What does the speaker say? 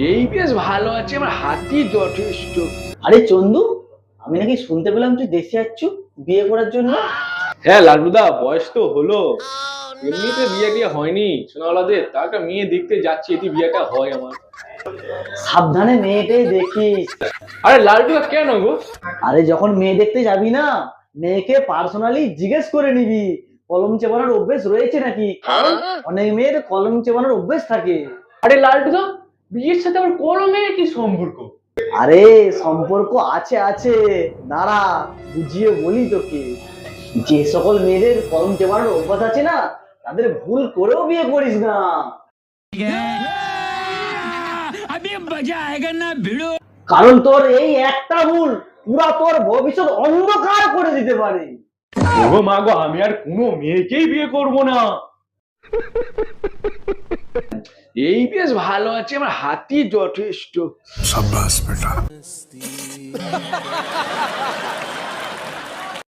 এই বেশ ভালো আছে, আমার হাতি যথেষ্ট। আরে চন্দু, আমি নাকি শুনতে পেলাম তুই দেশে যাচ্ছ বিয়ে করার জন্য। হ্যাঁ লালুদা, বয়স তো হলো, এমনিতে বিয়ে টিয়ে হয়নি সোনাওয়ালাদের, তা একটা মেয়ে দেখতে যাচ্ছি, এটি বিয়েটা হয় আমার। সাবধানে মেয়েটাই দেখিস। আরে লালটুদা কেন গো? আরে যখন মেয়ে দেখতে যাবি না, মেয়েকে পার্সোনালি জিজ্ঞেস করে নিবি কলম চেপানোর অভ্যেস রয়েছে নাকি, কারণ অনেক মেয়ের কলম চেপানোর অভ্যেস থাকে। আরে লালটুদা, বিয়ের সাথে আমার কলমের কি সম্পর্ক? আরে সম্পর্ক আছে আছে, দাঁড়া বুঝিয়ে বলি তোকে। যে সকল মেয়েদের কলম চেপানোর অভ্যাস আছে না, তাদের ভুল করেও বিয়ে করিস না। কারণ তোর এই একটা ভুল পুরা তোর ভবিষ্যৎ অন্ধকার করে দিতে পারে। ও মা গো, আমি আর কোনো মেয়েকেই বিয়ে করব না। এই বেশ ভালো আছে, আমার হাতি যথেষ্ট। शाबाश बेटा।